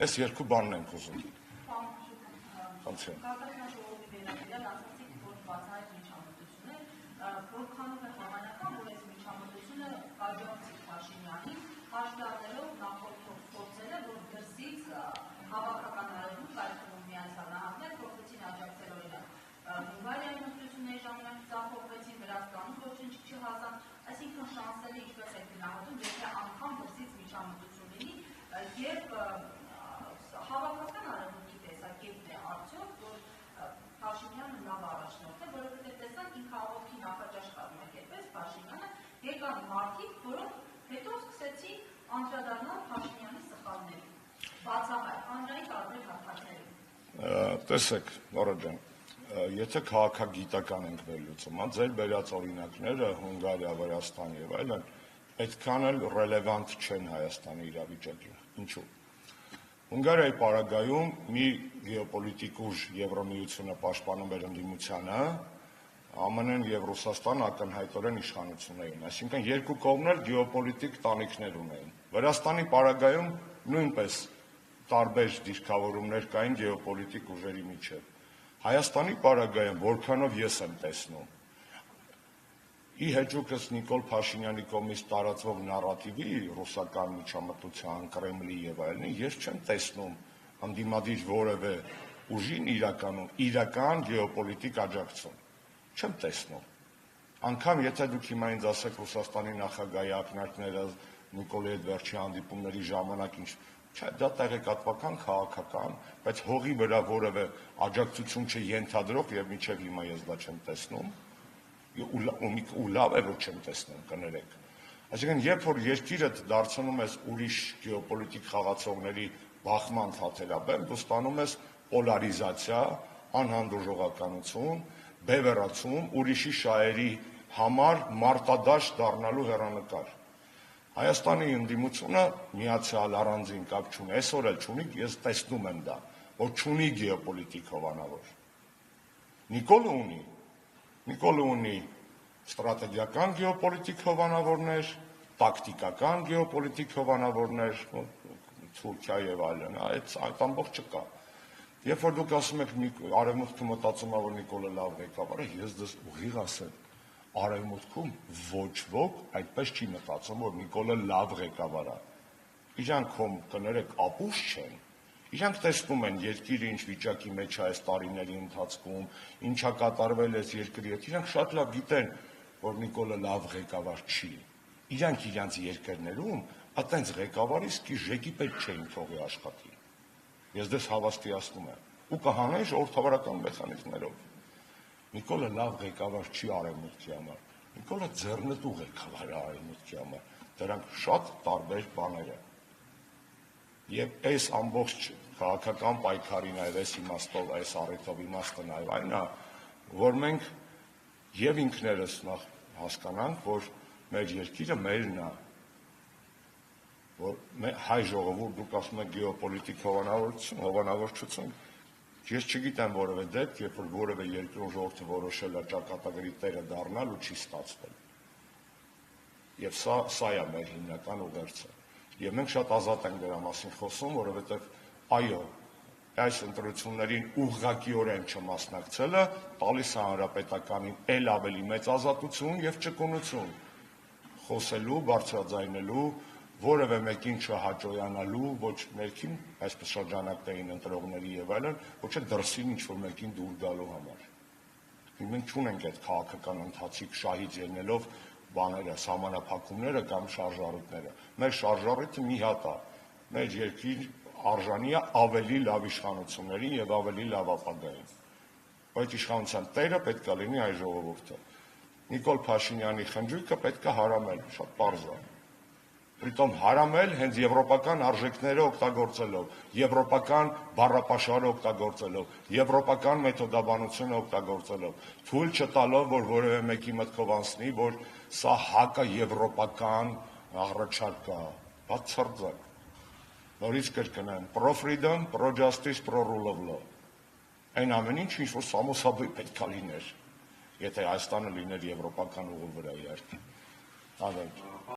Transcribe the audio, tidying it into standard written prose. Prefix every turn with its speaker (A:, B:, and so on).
A: Այս երկու բանն ենք ուզում։
B: Որքանով է հավանական, որ այս միջամտությունը կաջակցի Փաշինյանին, հաշվառելով նախորդ փորձերը, որ դրսից հավաքական արևմուտք, այդ թվում Միացյալ Նահանգներ, փորձեցին աջակցել օրինակ Հունգարիայի ընտրությունների ժամանակ ձախողվեցին, Վրաստանում ոչինչ չհասան, այսինքն շանսերը ինչպես է գնահատում, եթե անգամ դրսից միջամտություն լինի, եւ հավաքական արևմուտքի տեսակետն է արդյոք, որ Փաշինյանը լավ առաջնորդ է, որովհետև տեսանք ինքը աղոթքի նախաճաշ կազմակերպեց Փաշինյանը, եկան մարդիկ, որոնք հետո սկսեցին անդրադառնալ Փաշինյանի սխալներին, բացահայտ, հանրային տարբեր հարթակներում։
A: Տեսեք, Նորա ջան, եթե քաղաքագիտական ենք վերլուծում, ձեր բերած օրինակները Հունգարիա, Վրաստան եւ այլն, այդքան էլ ռելևանտ չեն Հայաստանի իրավիճակին։ Ինչու՞։ Հունգարիայի պարագայում մի գեոպոլիտիկ ուժ Եվրամիությունը պաշտպանում էր ընդդիմությանը, ԱՄՆ-ն եւ Ռուսաստանը ակնհայտորեն իշխանություն էին, այսինքն երկու կողմն էլ գեոպոլիտիկ տանիքներ ունեին։ Վրաստանի պարագայում նույնպես տարբեր դիրքավորումներ կային գեոպոլիտիկ ուժերի միջև։ Հայաստանի պարագայում, որքանով ես եմ տեսնում, ի հեճուկս Նիկոլ Փաշինյանի կողմից տարածվող նարատիվի, ռուսական միջամտության, Կրեմլի եւ այլնի, ես չեմ տեսնում ընդդիմադիր որևէ ուժին իրական գեոպոլիտիկ աջակցություն։ Չեմ տեսնում։ Անկամ եթե դուք հիմա ինձ ասեք Ռուսաստանի նախագահի ակնարկները Նիկոլի հետ վերջի հանդիպումների ժամանակ ինչ, չէ, դա տեղեկատվական, քաղաքական, բայց հողի վրա որևէ աջակցություն չենթադրող եւ մինչեւ հիմա ես դա չեմ տեսնում։ Ու լավ է, որ չեմ տեսնում, կներեք։ Այսինքն, երբ որ երկիրը դարձնում ես ուրիշ գեոպոլիտիկ խաղացողների բախման թաթերաբեմ, դու ստանում ես պոլարիզացիա, անհանդուրժողականություն, բևեռացում, ուրիշի շահերի համար մարտադաշտ դառնալու հեռանկար։ Հայաստանի ընդդիմությունը միացյալ առանձին կապ չունի, այսօր էլ չունի, ես տեսնում եմ դա, որ չունի գեոպոլիտիկ հովանավոր։ Նիկոլը ունի ստրատեգիական գեոպոլիտիկ հովանավորներ, տակտիկական գեոպոլիտիկ հովանավորներ, Թուրքիա եւ այլն, այդ ամբողջը կա։ Երբ որ դուք ասում եք արևմուտքը մտածում է, որ Նիկոլը լավ ղեկավար է, ես դες ուղիղ ասեմ, արևմուտքում ոչ ոք այդպես չի մտածում, որ Նիկոլը լավ ղեկավար է։ Իրանք կներեք ապուշ չեն։ Իրանք տեսնում են երկիրը ինչ վիճակի մեջ է այս տարիների ընթացքում, ինչա կատարվել այս երկրի հետ։ Իրանք շատ լավ գիտեն, որ Նիկոլը լավ ղեկավար չի։ Իրանք իրանց երկրներում այտենց ղեկավարի ժեկի պետք չէին թողի աշխատի։ Ես դες հավաստիացնում եմ։ Ու կհանեն ժողովրդավարական մեխանիզմներով։ Նիկոլը լավ ղեկավար չի արևմուտքի համար։ Նիկոլը ձեռնտու ղեկավար է արևմուտքի համար։ Դրանք շատ տարբեր բաներ են։ Եվ այս ամբողջ քաղաքական պայքարի նաև այս իմաստով, այս առիթով իմաստը նաև այն է, որ մենք եւ ինքներս նախ հասկանանք, որ մեր երկիրը մերն է, որ հայ ժողովուրդ, դուք ասում եք գեոպոլիտիկ հովանավորչություն, ես չգիտեմ որևէ դեպք, երբ որ որևէ երկրում ժողովուրդը որոշել է ճակատագրի տերը դառնալ ու չի ստացվել։ Եվ սա է մեր հիմնական ուղերձը։ Եվ մենք շատ ազատ ենք դրա մասին խոսում, որովհետև այո, այս ընտրություններին ուղղակիորեն չմասնակցելը տալիս է հանրապետականին էլ ավելի մեծ ազատություն եւ ճկունություն խոսելու, բարձրաձայնելու, որևէ մեկին չհաջողանալու, ոչ ներքին, այսպես շրջանակային ընտրողների եւ այլն, ոչ էլ դրսին ինչ-որ մեկին դուր գալու համար։ Մենք չունենք այդ քաղաքական ընթացիկ շահից ելնելով բաները, սահմանափակումները կամ շարժառիթները։ Մեր շարժառիթը մի հատ է։ Մեր երկիր արժանի է ավելի լավ իշխանություններին եւ ավելի լավ ապագային։ Այդ իշխանության տերը պետք է լինի այ ժողովուրդը։ Նիկոլ Փաշինյանի խնջույքը պետք է հարամել, շատ պարզ է։ Պրիտոմ հարամել հենց եվրոպական արժեքները օգտագործելով, եվրոպական բառապաշարը օգտագործելով, եվրոպական մեթոդաբանությունը օգտագործելով, թույլ չտալով, որ որևէ մեկի մտքով անցնի, որ սա հակաեվրոպական առաջարկ է, բացարձակ։ Նորից կրկնեմ, pro-freedom, pro-justice, pro-rule of law։ Այն ամեն ինչ, ինչ որ սամոսաբույ պետք է լիներ, եթե Հայաստանը լիներ եվրոպական ուղու վրա իհարկե։